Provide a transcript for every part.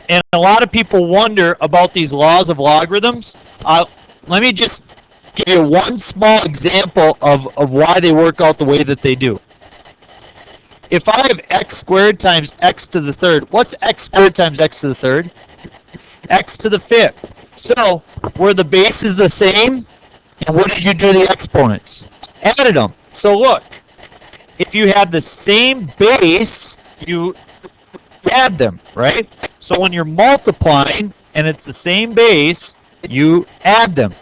And a lot of people wonder about these laws of logarithms. Let me just give you one small example of why they work out the way that they do. If I have x squared times x to the third, what's x squared times x to the third? X to the fifth. So, were the bases the same? And what did you do to the exponents? Added them. So look, if you have the same base, you add them, right? So when you're multiplying and it's the same base, you add them.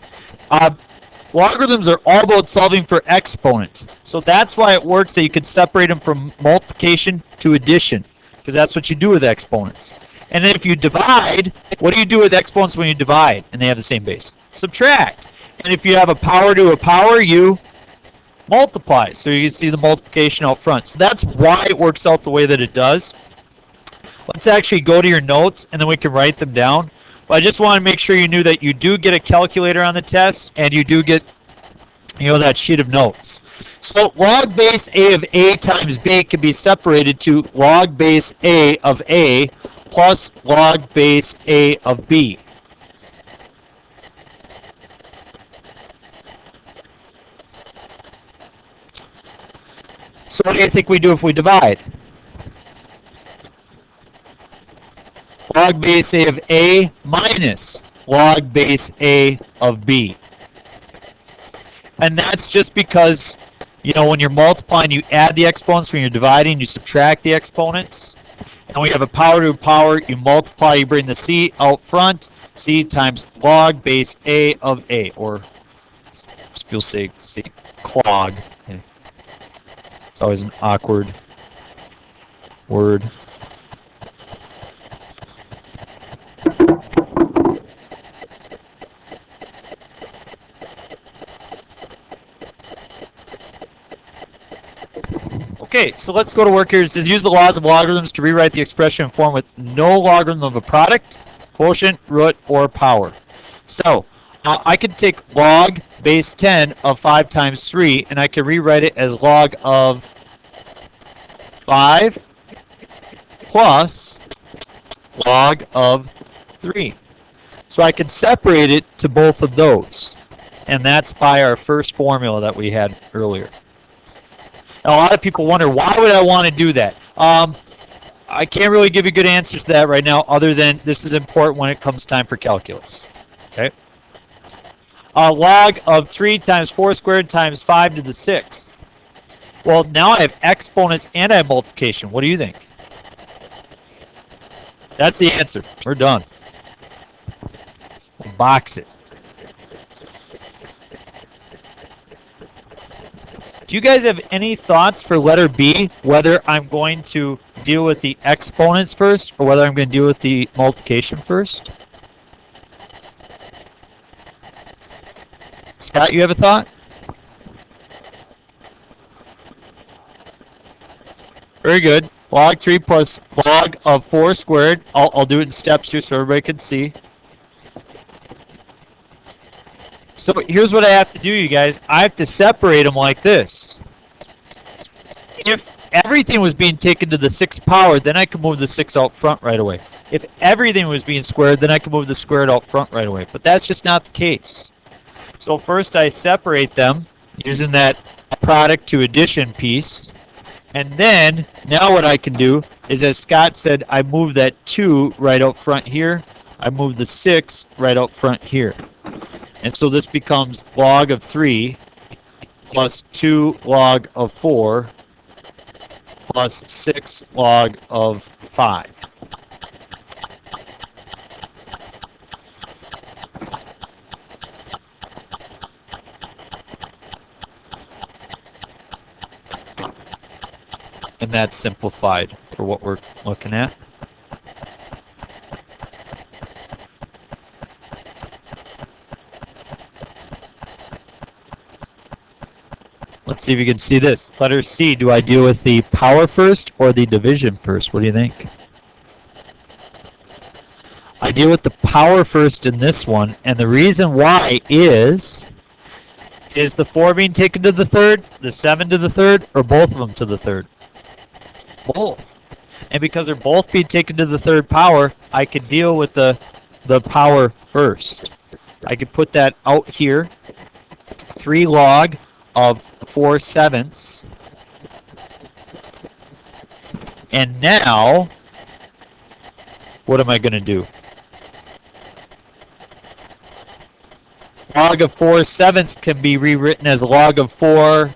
Logarithms are all about solving for exponents. So that's why it works that you can separate them from multiplication to addition, because that's what you do with exponents. And then if you divide, what do you do with exponents when you divide and they have the same base? Subtract. And if you have a power to a power, you multiply. So you can see the multiplication out front. So that's why it works out the way that it does. Let's actually go to your notes and then we can write them down. But I just want to make sure you knew that you do get a calculator on the test and you do get, that sheet of notes. So log base a of a times b can be separated to log base a of a plus log base a of b. So what do you think we do if we divide? Log base a of a minus log base a of b. And that's just because, when you're multiplying, you add the exponents. When you're dividing, you subtract the exponents. And we have a power to a power. You multiply, you bring the c out front. C times log base a of a. Or people say clog. It's always an awkward word. Okay, so let's go to work here. It says use the laws of logarithms to rewrite the expression in form with no logarithm of a product, quotient, root, or power. So I could take log base 10 of 5 times 3, and I can rewrite it as log of 5 plus log of 3. So I can separate it to both of those. And that's by our first formula that we had earlier. Now, a lot of people wonder, why would I want to do that? I can't really give you good answers to that right now, other than this is important when it comes time for calculus. Okay. Log of 3 times 4 squared times 5 to the 6th. Well, now I have exponents and I have multiplication. What do you think? That's the answer. We're done. We'll box it. Do you guys have any thoughts for letter B, whether I'm going to deal with the exponents first or whether I'm going to deal with the multiplication first? Scott, you have a thought? Very good. Log 3 plus log of 4 squared. I'll do it in steps here so everybody can see. So here's what I have to do, you guys. I have to separate them like this. If everything was being taken to the 6th power, then I can move the 6 out front right away. If everything was being squared, then I can move the squared out front right away. But that's just not the case. So first I separate them using that product to addition piece. And then, now what I can do is, as Scott said, I move that 2 right out front here. I move the 6 right out front here. And so this becomes log of 3 plus 2 log of 4 plus 6 log of 5. And that's simplified for what we're looking at. Let's see if you can see this. Letter C, do I deal with the power first or the division first? What do you think? I deal with the power first in this one, and the reason why is the 4 being taken to the 3rd, the 7 to the 3rd, or both of them to the 3rd? Both. And because they're both being taken to the third power, I could deal with the power first. I could put that out here. 3 log of 4/7. And now, what am I going to do? Log of 4/7 can be rewritten as log of 4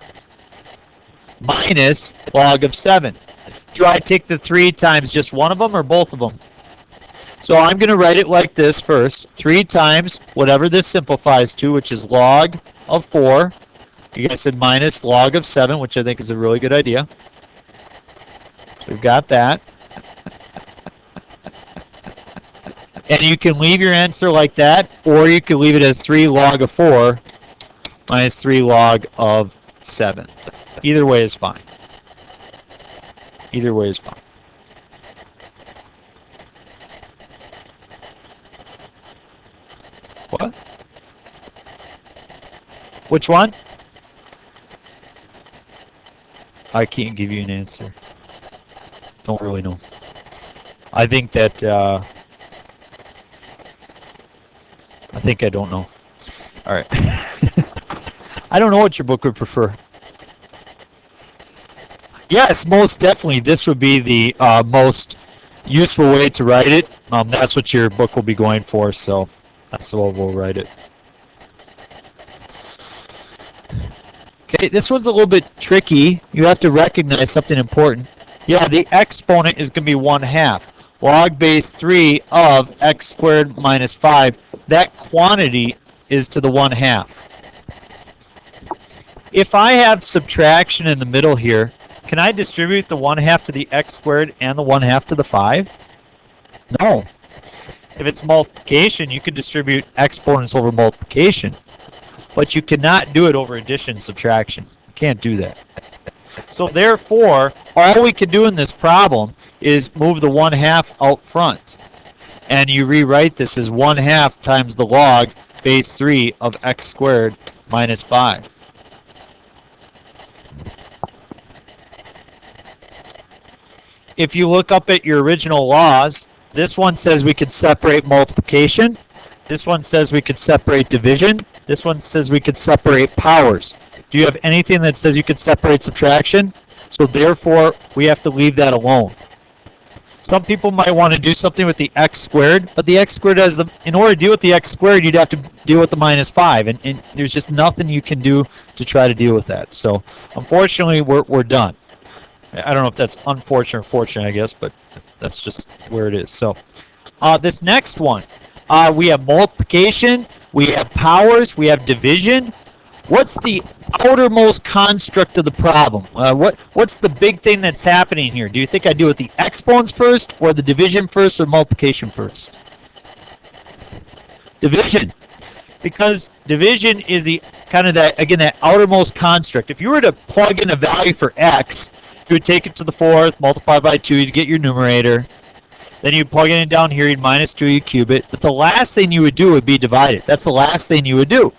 minus log of 7. Do I take the 3 times just one of them or both of them? So I'm going to write it like this first. 3 times whatever this simplifies to, which is log of 4. You guys said minus log of 7, which I think is a really good idea. So we've got that. And you can leave your answer like that, or you can leave it as 3 log of 4 minus 3 log of 7. Either way is fine. Either way is fine. What? Which one? I can't give you an answer. Don't really know. I think that, I think I don't know. Alright. I don't know what your book would prefer. Yes, most definitely. This would be the most useful way to write it. That's what your book will be going for, so that's the way we'll write it. Okay, this one's a little bit tricky. You have to recognize something important. Yeah, the exponent is going to be 1/2. Log base 3 of x squared minus 5. That quantity is to the 1/2. If I have subtraction in the middle here, can I distribute the 1/2 to the x squared and the 1/2 to the 5? No. If it's multiplication, you can distribute exponents over multiplication. But you cannot do it over addition and subtraction. You can't do that. So therefore, all we can do in this problem is move the 1/2 out front. And you rewrite this as 1/2 times the log base 3 of x squared minus 5. If you look up at your original laws, this one says we could separate multiplication. This one says we could separate division. This one says we could separate powers. Do you have anything that says you could separate subtraction? So therefore, we have to leave that alone. Some people might want to do something with the x squared, but the x squared has the, in order to deal with the x squared, you'd have to deal with the minus 5, and there's just nothing you can do to try to deal with that. So unfortunately, we're done. I don't know if that's unfortunate or fortunate, I guess, but that's just where it is. So this next one, we have multiplication, we have powers, we have division. What's the outermost construct of the problem? What's the big thing that's happening here? Do you think I deal with the exponents first, or the division first, or multiplication first? Division. Because division is the kind of that, again, that outermost construct. If you were to plug in a value for x, you would take it to the 4th, multiply by 2, you'd get your numerator. Then you'd plug it in down here, you'd minus 2, you cube it. But the last thing you would do would be divide it. That's the last thing you would do.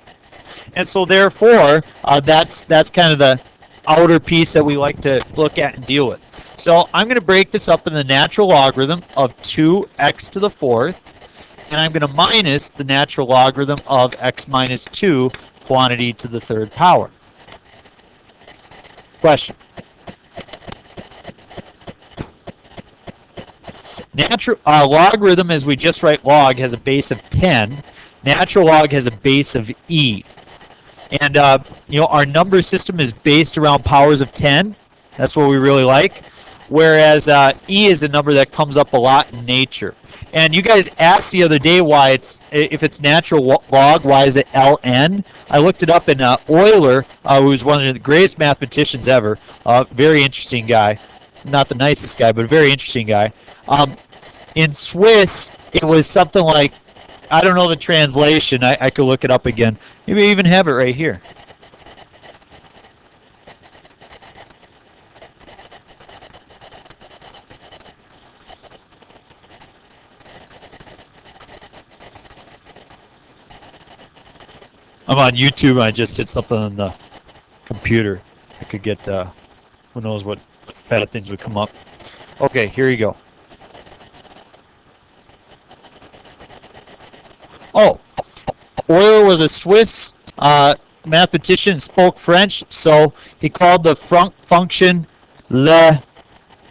And so therefore, that's kind of the outer piece that we like to look at and deal with. So I'm going to break this up in the natural logarithm of 2x to the 4th. And I'm going to minus the natural logarithm of x minus 2 quantity to the 3rd power. Question? Natural logarithm, as we just write log, has a base of 10. Natural log has a base of e. And you know, our number system is based around powers of 10. That's what we really like. Whereas e is a number that comes up a lot in nature. And you guys asked the other day why if it's natural log, why is it ln? I looked it up, and Euler, who was one of the greatest mathematicians ever, very interesting guy, not the nicest guy, but a very interesting guy. In Swiss, it was something like, I don't know the translation. I could look it up again. Maybe I even have it right here. I'm on YouTube and I just hit something on the computer. I could get, who knows what bad things would come up. Okay, here you go. Oh, Euler was a Swiss mathematician, spoke French, so he called the function le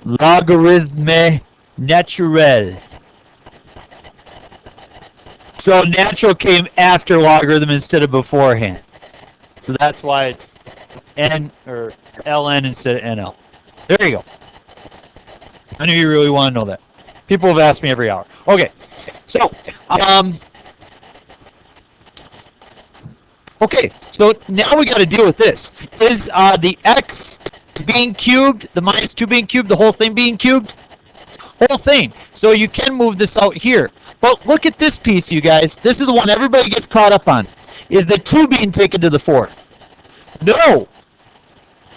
logarithme naturel. So natural came after logarithm instead of beforehand. So that's why it's n or ln instead of nl. There you go. I know you really want to know that. People have asked me every hour. Okay, so okay, so now we got to deal with this. Is the x being cubed, the minus 2 being cubed, the whole thing being cubed? Whole thing. So you can move this out here. But look at this piece, you guys. This is the one everybody gets caught up on. Is the 2 being taken to the 4th? No.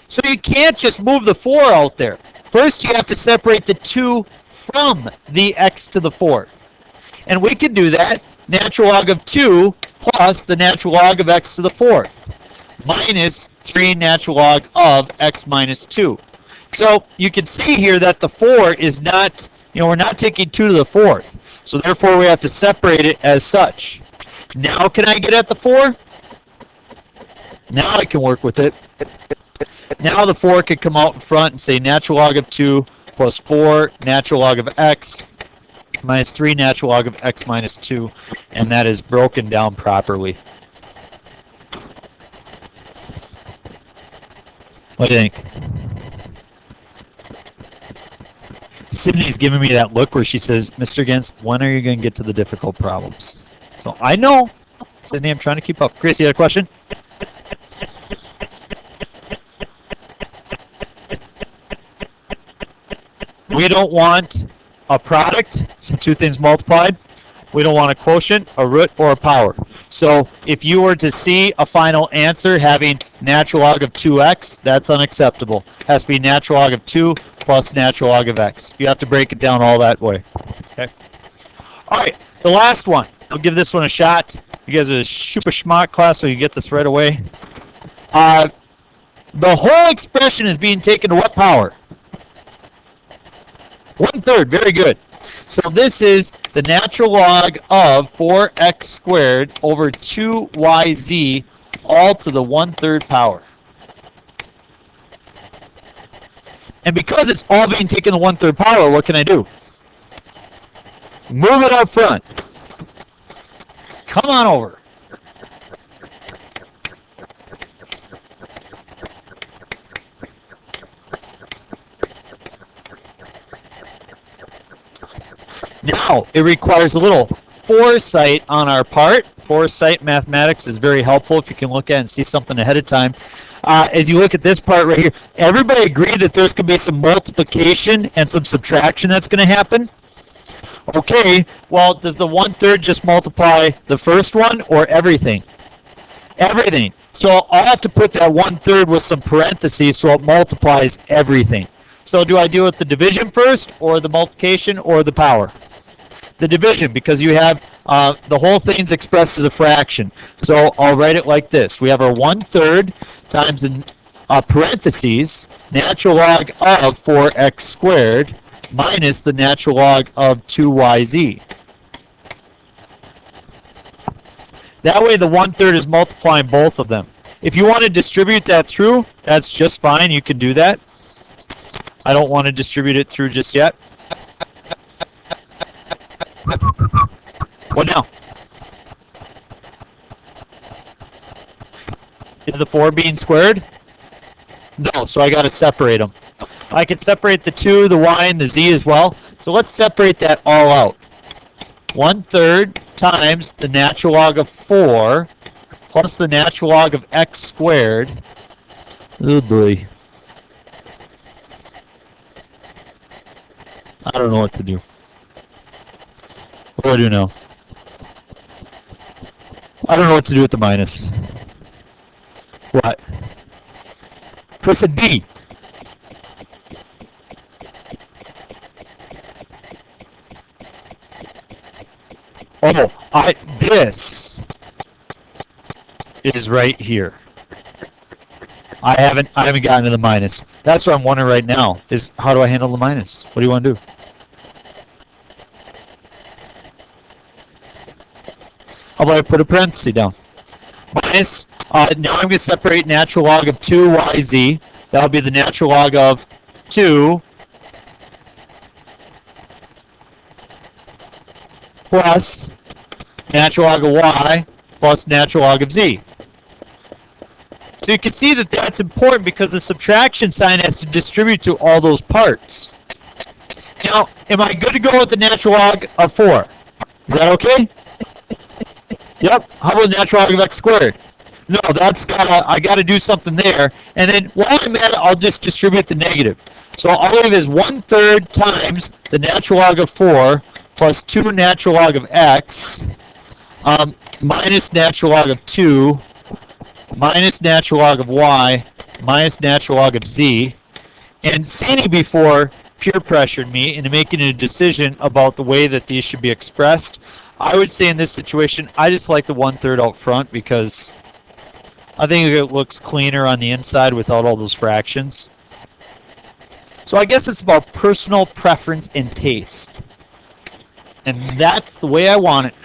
So you can't just move the 4 out there. First, you have to separate the 2 from the x to the 4th. And we can do that. Natural log of 2 plus the natural log of x to the 4th minus 3 natural log of x minus 2. So you can see here that the 4 is not, we're not taking 2 to the 4th. So therefore we have to separate it as such. Now can I get at the 4? Now I can work with it. Now the 4 can come out in front and say natural log of 2 plus 4 natural log of x minus 3 natural log of x minus 2. And that is broken down properly. What do you think? Sydney's giving me that look where she says, Mr. Gens, when are you going to get to the difficult problems? So I know. Sydney, I'm trying to keep up. Chris, you had a question? We don't want a product, so 2 things multiplied. We don't want a quotient, a root, or a power. So if you were to see a final answer having natural log of 2x, that's unacceptable. It has to be natural log of 2 plus natural log of x. You have to break it down all that way. Okay. All right, the last one. I'll give this one a shot. You guys are a super schmuck class, so you get this right away. The whole expression is being taken to what power? 1/3. Very good. So this is the natural log of 4x squared over 2yz all to the 1/3 power. And because it's all being taken to 1/3 power, what can I do? Move it up front. Come on over. Now, it requires a little foresight on our part. Foresight mathematics is very helpful if you can look at and see something ahead of time. As you look at this part right here, everybody agree that there's going to be some multiplication and some subtraction that's going to happen? Okay, well, does the 1/3 just multiply the first one or everything? Everything. So I'll have to put that 1/3 with some parentheses so it multiplies everything. So do I deal with the division first or the multiplication or the power? The division, because you have the whole thing's expressed as a fraction. So I'll write it like this. We have our 1/3 times in parentheses natural log of 4x squared minus the natural log of 2yz. That way the 1/3 is multiplying both of them. If you want to distribute that through, that's just fine. You can do that. I don't want to distribute it through just yet. What now? Is the 4 being squared? No, so I got to separate them. I can separate the 2, the y, and the z as well. So let's separate that all out. 1/3 times the natural log of 4 plus the natural log of x squared. Oh boy. I don't know what to do. What do I do now? I don't know what to do with the minus. What? Press a D. Oh, this is right here. I haven't gotten to the minus. That's what I'm wondering right now, is how do I handle the minus? What do you want to do? How about I put a parenthesis down? Minus, now I'm going to separate natural log of 2yz. That'll be the natural log of 2 plus natural log of y plus natural log of z. So you can see that that's important because the subtraction sign has to distribute to all those parts. Now, am I good to go with the natural log of 4? Is that okay? Yep. How about the natural log of x squared? No, I gotta do something there. And then while I'm at it, I'll just distribute the negative. So all I have is 1/3 times the natural log of 4 plus 2 natural log of x minus natural log of 2 minus natural log of y minus natural log of z. And Sandy before peer pressured me into making a decision about the way that these should be expressed. I would say in this situation, I just like the 1/3 out front because I think it looks cleaner on the inside without all those fractions. So I guess it's about personal preference and taste. And that's the way I want it.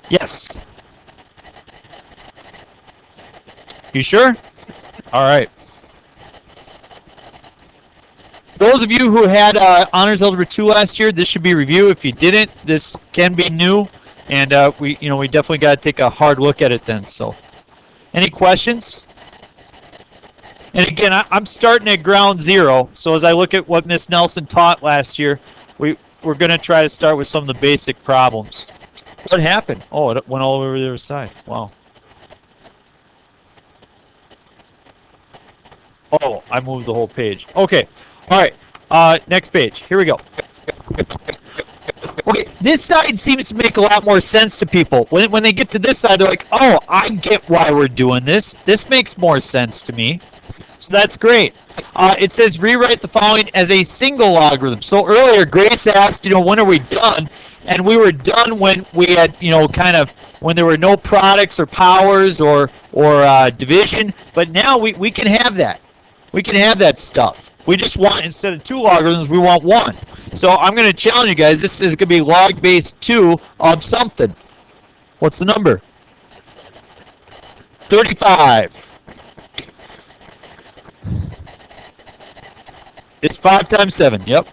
Yes. You sure? All right. Those of you who had Honors Algebra 2 last year, this should be review. If you didn't, this can be new, and we definitely got to take a hard look at it then. So, any questions? And again, I'm starting at ground zero. So as I look at what Miss Nelson taught last year, we're going to try to start with some of the basic problems. What happened? Oh, it went all over the other side. Wow. Oh, I moved the whole page. Okay. All right, next page. Here we go. Okay, this side seems to make a lot more sense to people. When they get to this side, they're like, oh, I get why we're doing this. This makes more sense to me. So that's great. It says rewrite the following as a single logarithm. So earlier, Grace asked, when are we done? And we were done when we had, when there were no products or powers or division. But now we can have that. We can have that stuff. We just want, instead of 2 logarithms, we want 1. So I'm going to challenge you guys. This is going to be log base 2 of something. What's the number? 35. It's 5 times 7. Yep.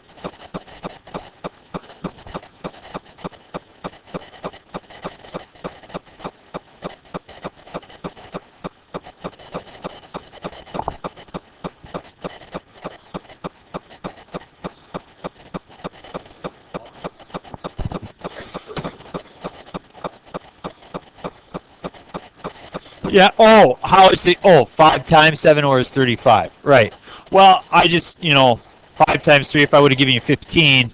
Yeah, how is it? 5 times 7 or is 35. Right. Well, I just, 5 times 3, if I would have given you 15,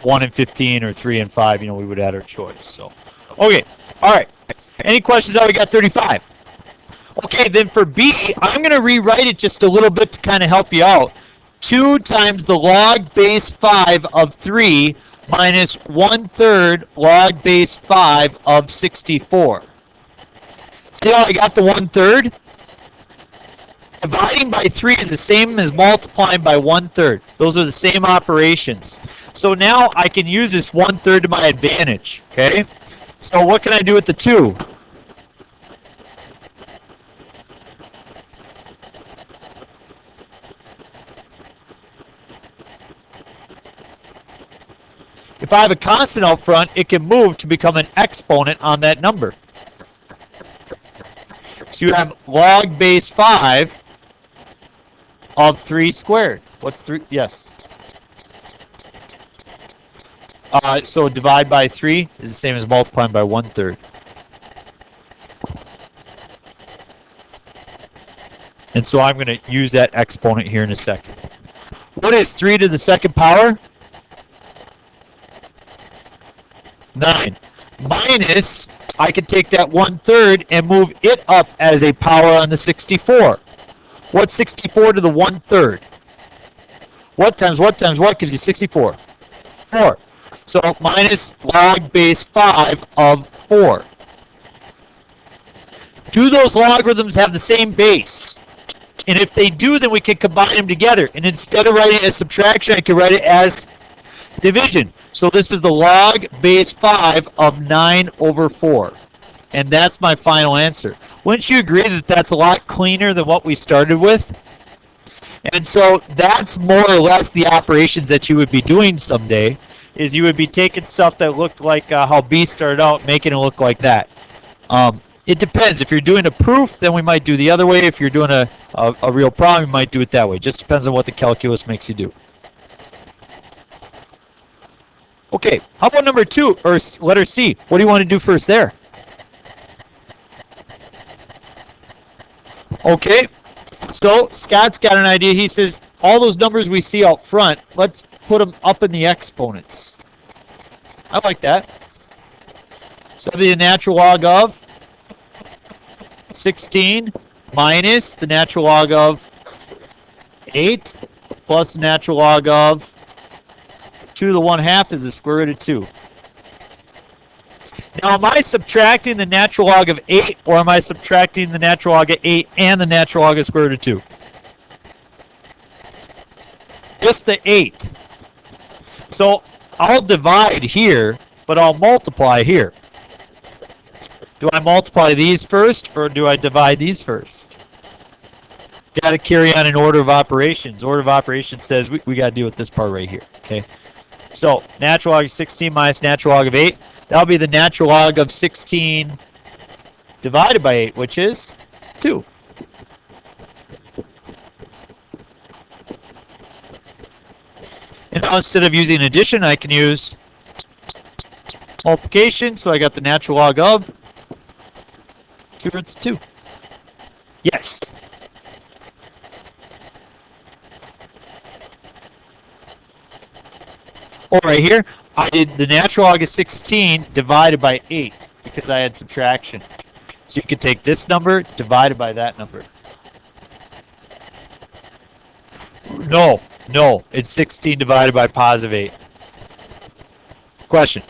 1 and 15 or 3 and 5, we would add our choice. So, okay. All right. Any questions how we got 35? Okay, then for B, I'm going to rewrite it just a little bit to kind of help you out. 2 times the log base 5 of 3 minus 1/3 log base 5 of 64. See how I got the 1/3? Dividing by 3 is the same as multiplying by 1/3. Those are the same operations. So now I can use this 1/3 to my advantage. Okay? So what can I do with the 2? If I have a constant out front, it can move to become an exponent on that number. So you have log base 5 of 3 squared. What's 3? Yes. So divide by 3 is the same as multiplying by 1/3. And so I'm going to use that exponent here in a second. What is 3 to the second power? 9. Minus, I can take that 1/3 and move it up as a power on the 64. What's 64 to the 1/3? What times what gives you 64? 4. So minus log base 5 of 4. Do those logarithms have the same base? And if they do, then we can combine them together. And instead of writing it as subtraction, I can write it as division. So this is the log base 5 of 9 over 4. And that's my final answer. Wouldn't you agree that that's a lot cleaner than what we started with? And so that's more or less the operations that you would be doing someday, is you would be taking stuff that looked like how B started out, making it look like that. It depends. If you're doing a proof, then we might do the other way. If you're doing a real problem, you might do it that way. Just depends on what the calculus makes you do. Okay, how about number 2, or letter C? What do you want to do first there? Okay, so Scott's got an idea. He says, all those numbers we see out front, let's put them up in the exponents. I like that. So that'll be the natural log of 16 minus the natural log of 8 plus the natural log of 2 to the 1/2 is the square root of 2. Now, am I subtracting the natural log of 8, or am I subtracting the natural log of 8 and the natural log of square root of 2? Just the 8. So I'll divide here, but I'll multiply here. Do I multiply these first, or do I divide these first? Got to carry on in order of operations. Order of operations says we got to deal with this part right here. Okay. So natural log of 16 minus natural log of 8. That'll be the natural log of 16 divided by 8, which is 2. And now instead of using addition, I can use multiplication. So I got the natural log of 2 roots of 2. Yes. Oh, right here, I did the natural log of 16 divided by 8 because I had subtraction. So you could take this number divided by that number. No, it's 16 divided by positive 8. Question.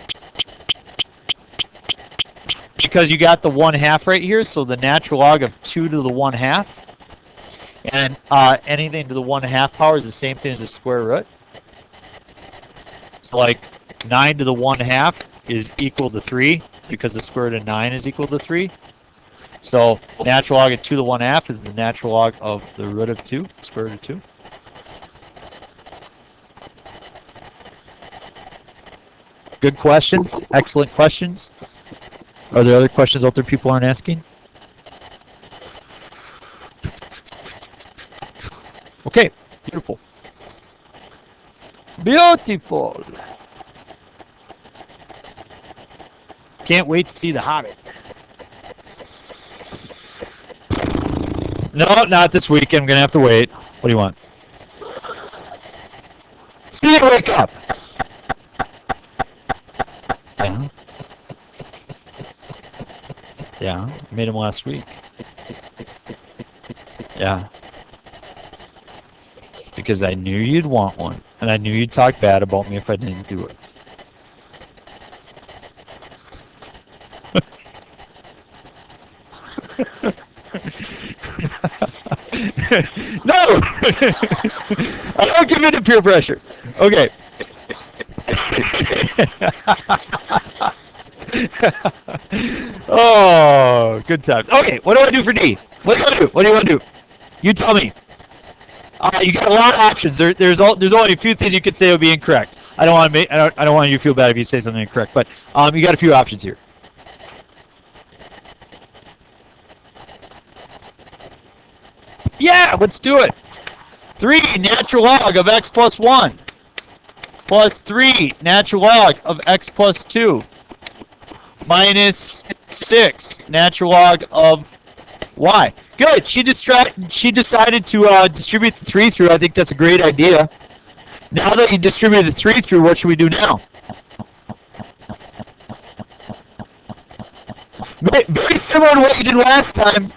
Because you got the 1/2 right here, so the natural log of 2 to the 1/2. And anything to the 1/2 power is the same thing as the square root. So like 9 to the 1/2 is equal to 3 because the square root of 9 is equal to 3. So natural log of 2 to the 1/2 is the natural log of the root of 2, square root of 2. Good questions. Excellent questions. Are there other questions out there people aren't asking? Okay, beautiful. Beautiful. Can't wait to see The Hobbit. No, not this weekend. I'm going to have to wait. What do you want? See you wake up. Yeah. Yeah, I made them last week. Yeah. Because I knew you'd want one. And I knew you'd talk bad about me if I didn't do it. No! I don't give in to peer pressure. Okay. Oh, good times. Okay, what do I do for D? What do I do? What do you want to do? You tell me. You got a lot of options. There's only a few things you could say would be incorrect. I don't want you to feel bad if you say something incorrect, but you got a few options here. Yeah, let's do it. 3 natural log of x plus 1 plus 3 natural log of x plus 2 minus 6 natural log of y. Good. She decided to distribute the 3 through. I think that's a great idea. Now that you distributed the 3 through, what should we do now? Very similar to what you did last time.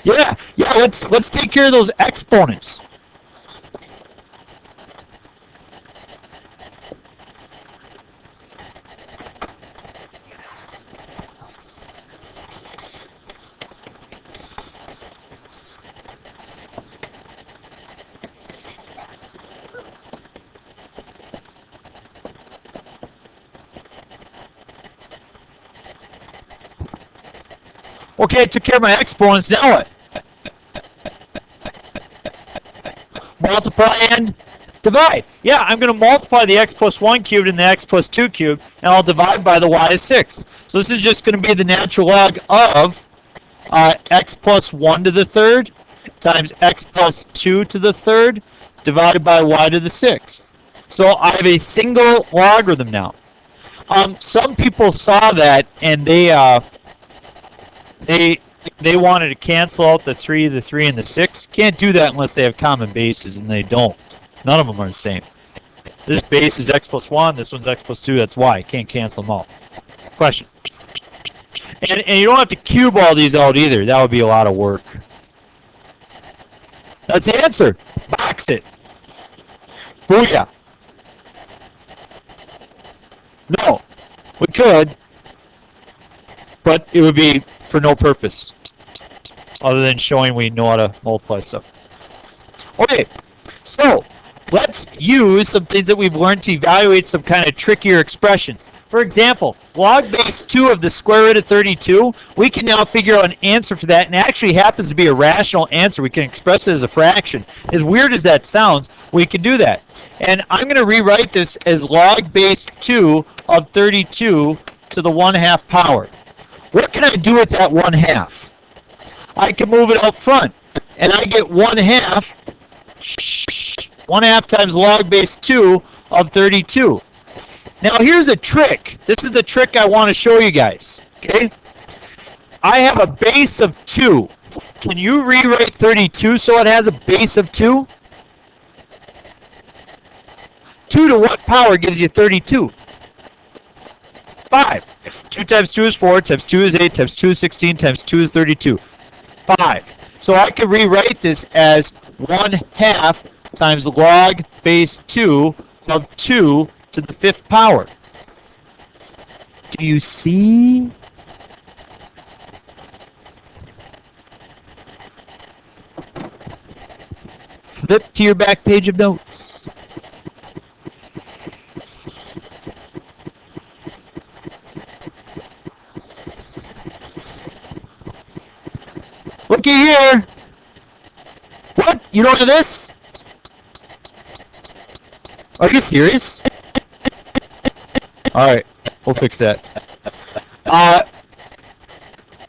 Yeah. Let's take care of those exponents. Okay, I took care of my exponents. Now what? Multiply and divide. Yeah, I'm going to multiply the x plus 1 cubed and the x plus 2 cubed, and I'll divide by the y is 6. So this is just going to be the natural log of x plus 1 to the third times x plus 2 to the third divided by y to the sixth. So I have a single logarithm now. Some people saw that and they wanted to cancel out the 3, and the 6. Can't do that unless they have common bases, and they don't. None of them are the same. This base is x plus 1, this one's x plus 2, that's y. Can't cancel them out. Question. And you don't have to cube all these out either. That would be a lot of work. That's the answer. Box it. Booyah. No. We could, but it would be for no purpose other than showing we know how to multiply stuff. Okay, so let's use some things that we've learned to evaluate some kind of trickier expressions. For example, log base 2 of the square root of 32, we can now figure out an answer for that, and it actually happens to be a rational answer. We can express it as a fraction. As weird as that sounds, we can do that. And I'm going to rewrite this as log base 2 of 32 to the 1/2 power. What can I do with that 1/2? I can move it up front, and I get 1/2 times log base 2 of 32. Now here's a trick. This is the trick I want to show you guys. Okay? I have a base of 2. Can you rewrite 32 so it has a base of 2? 2 to what power gives you 32? 5. 2 times 2 is 4, times 2 is 8, times 2 is 16, times 2 is 32. 5. So I can rewrite this as 1/2 times log base 2 of 2 to the 5th power. Do you see? Flip to your back page of notes. Looky here. What? You don't have this? Are you serious? Alright, we'll fix that.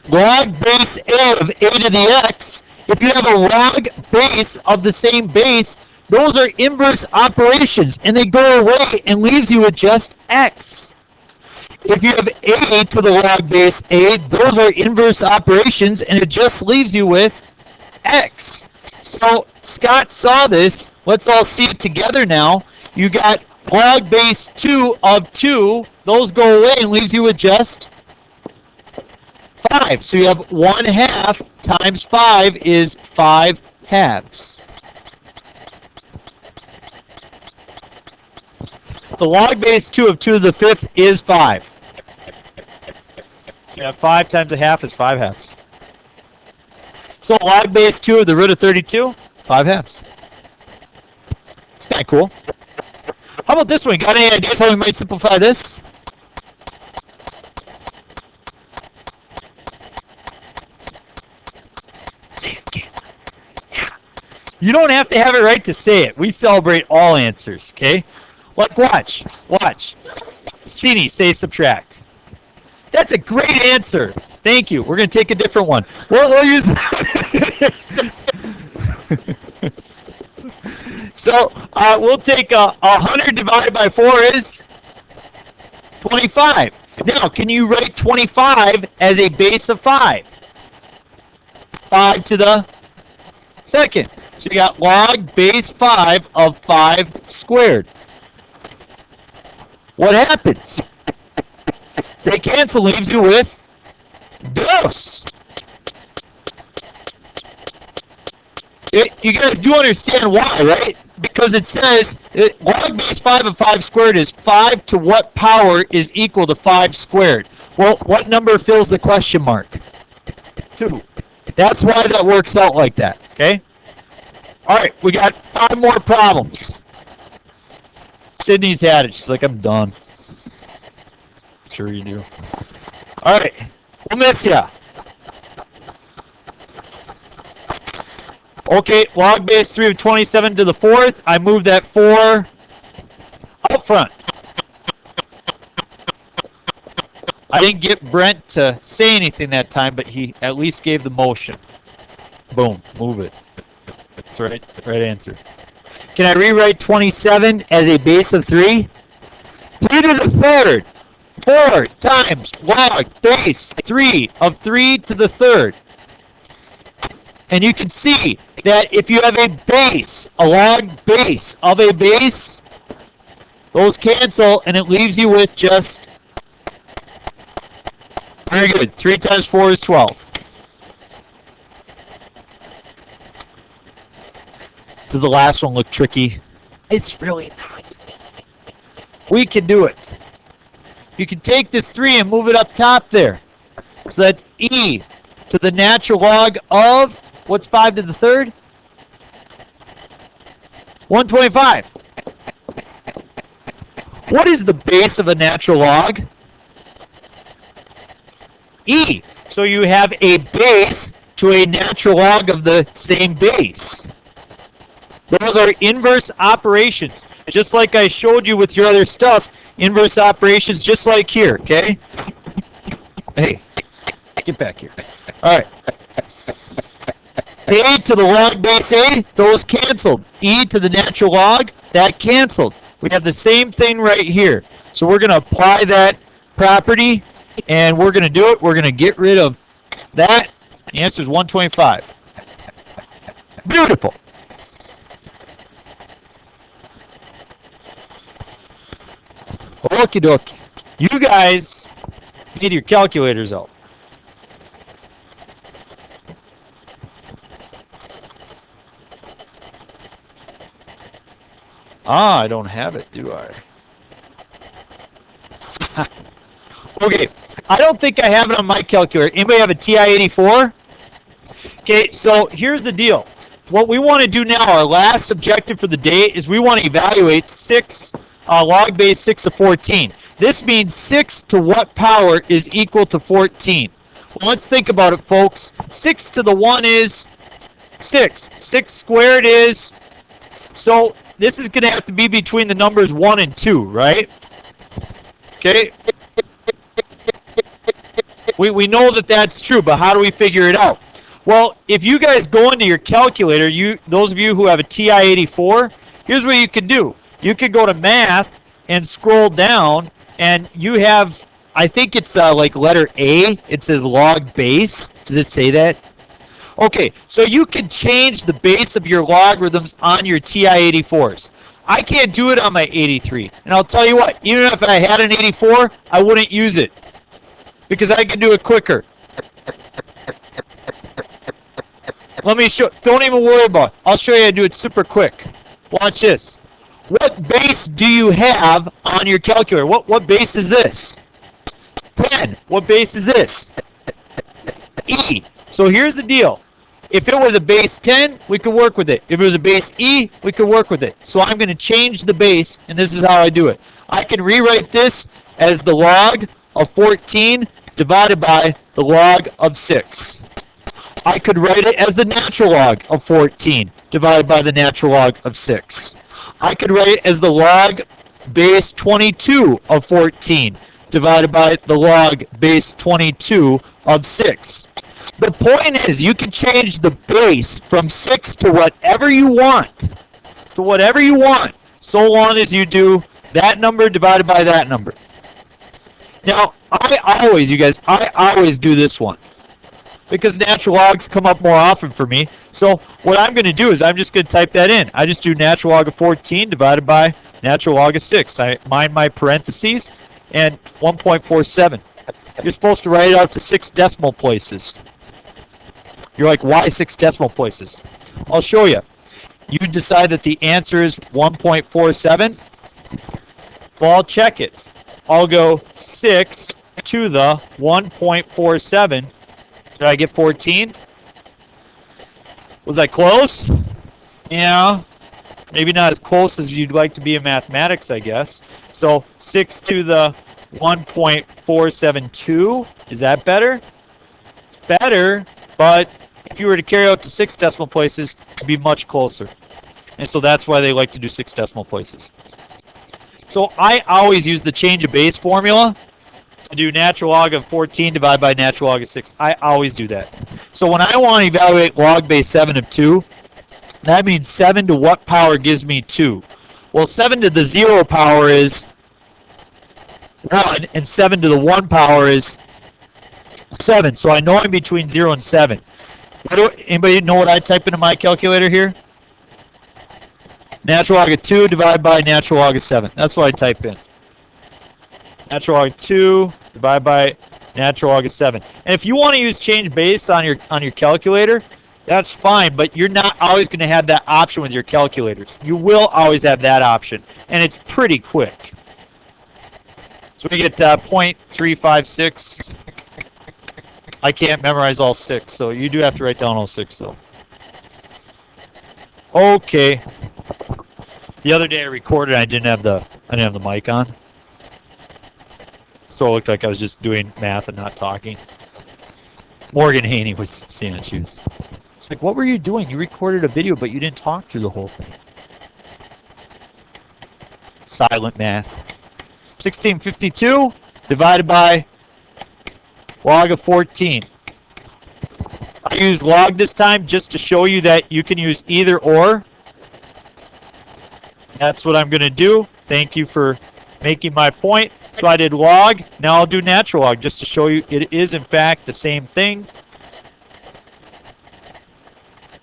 Log base a of a to the x, if you have a log base of the same base, those are inverse operations, and they go away and leaves you with just x. If you have a to the log base a, those are inverse operations, and it just leaves you with x. So Scott saw this. Let's all see it together now. You got log base 2 of 2. Those go away and leaves you with just 5. So you have 1/2 times 5 is 5/2. The log base 2 of 2 to the 5th is 5. You have 5 times 1/2 is 5/2. So log base 2 of the root of 32, 5/2. It's kind of cool. How about this one? Got any ideas how we might simplify this? Say it again. Yeah. You don't have to have it right to say it. We celebrate all answers, okay? Like, watch. Steenie, say subtract. That's a great answer. Thank you. We're going to take a different one. We'll use that. So we'll take 100 divided by 4 is 25. Now, can you write 25 as a base of 5? 5 to the 2nd. So you got log base 5 of 5 squared. What happens? They cancel, leaves you with dos. You guys do understand why, right? Because it says log base 5 of 5 squared is 5 to what power is equal to 5 squared? Well, what number fills the question mark? 2. That's why that works out like that, okay? All right, we got 5 more problems. Sydney's had it. She's like, I'm done. Sure you do. All right, we'll miss ya. Okay, log base 3 of 27 to the 4th. I move that 4 up front. I didn't get Brent to say anything that time, but he at least gave the motion. Boom, move it. That's right answer. Can I rewrite 27 as a base of 3? 3 to the 3rd. 4 times log base 3 of 3 to the 3rd. And you can see that if you have a base, a log base of a base, those cancel and it leaves you with just, very good, 3 times 4 is 12. Does the last one look tricky? It's really not. We can do it. You can take this 3 and move it up top there. So that's e to the natural log of, what's 5 to the 3rd? 125. What is the base of a natural log? E. So you have a base to a natural log of the same base. Those are inverse operations. Just like I showed you with your other stuff, inverse operations just like here, okay? Hey, get back here. All right. A to the log base A, those canceled. E to the natural log, that canceled. We have the same thing right here. So we're going to apply that property, and we're going to do it. We're going to get rid of that. The answer is 125. Beautiful. Okie dokie. You guys need your calculators out. Ah, I don't have it, do I? Okay, I don't think I have it on my calculator. Anybody have a TI-84? Okay, so here's the deal. What we want to do now, our last objective for the day, is we want to evaluate log base 6 of 14. This means 6 to what power is equal to 14? Well, let's think about it, folks. 6 to the 1 is 6. 6 squared is... So this is going to have to be between the numbers 1 and 2, right? Okay. We know that that's true, but how do we figure it out? Well, if you guys go into your calculator, those of you who have a TI-84, here's what you can do. You can go to math and scroll down, and you have, I think it's like letter A. It says log base. Does it say that? Okay, so you can change the base of your logarithms on your TI-84s. I can't do it on my 83. And I'll tell you what, even if I had an 84, I wouldn't use it. Because I can do it quicker. Let me show, don't even worry about it. I'll show you how to do it super quick. Watch this. What base do you have on your calculator? What base is this? 10. What base is this? E. So here's the deal. If it was a base 10, we could work with it. If it was a base E, we could work with it. So I'm going to change the base, and this is how I do it. I can rewrite this as the log of 14 divided by the log of 6. I could write it as the natural log of 14 divided by the natural log of 6. I could write it as the log base 22 of 14 divided by the log base 22 of 6. The point is, you can change the base from 6 to whatever you want. To whatever you want, so long as you do that number divided by that number. Now, I always do this one. Because natural logs come up more often for me. So what I'm going to do is I'm just going to type that in. I just do natural log of 14 divided by natural log of 6. I mind my parentheses and 1.47. You're supposed to write it out to 6 decimal places. You're like, why 6 decimal places? I'll show you. You decide that the answer is 1.47. Well, I'll check it. I'll go 6 to the 1.47. Did I get 14? Was I close? Yeah. Maybe not as close as you'd like to be in mathematics, I guess. So 6 to the 1.472. Is that better? It's better, but If you were to carry out to 6 decimal places, it'd be much closer. And so that's why they like to do 6 decimal places. So I always use the change of base formula to do natural log of 14 divided by natural log of 6. I always do that. So when I want to evaluate log base 7 of 2, that means 7 to what power gives me 2? Well, 7 to the 0 power is 1, and 7 to the 1 power is 7. So I know I'm between 0 and 7. Anybody know what I type into my calculator here? Natural log of 2 divided by natural log of 7. That's what I type in. Natural log of 2 divided by natural log of 7. And if you want to use change base on your calculator, that's fine, but you're not always going to have that option with your calculators. You will always have that option, and it's pretty quick. So we get 0.356. I can't memorize all 6, so you do have to write down all 6, though. Okay. The other day I recorded, I didn't have the mic on, so it looked like I was just doing math and not talking. Morgan Haney was seeing it. She was like, "What were you doing? You recorded a video, but you didn't talk through the whole thing." Silent math. 1652 divided by log of 14. I used log this time just to show you that you can use either or. That's what I'm going to do. Thank you for making my point. So I did log. Now I'll do natural log just to show you it is in fact the same thing.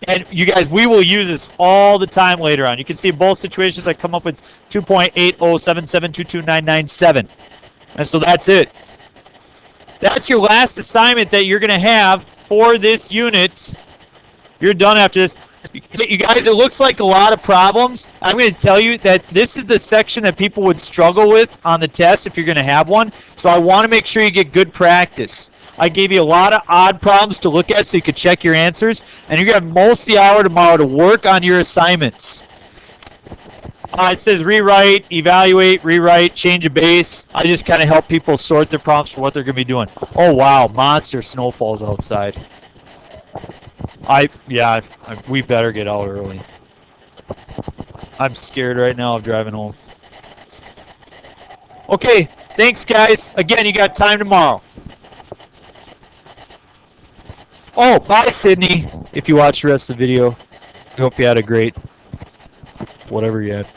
And you guys, we will use this all the time later on. You can see in both situations I come up with 2.807722997. And so that's it. That's your last assignment that you're going to have for this unit. You're done after this. You guys, it looks like a lot of problems. I'm going to tell you that this is the section that people would struggle with on the test if you're going to have one. So I want to make sure you get good practice. I gave you a lot of odd problems to look at so you could check your answers. And you're going to have most of the hour tomorrow to work on your assignments. It says rewrite, evaluate, rewrite, change a base. I just kind of help people sort their problems for what they're going to be doing. Oh, wow. Monster snowfalls outside. We better get out early. I'm scared right now of driving home. Okay, thanks guys. Again, you got time tomorrow. Oh, bye Sydney. If you watch the rest of the video, I hope you had a great whatever you had.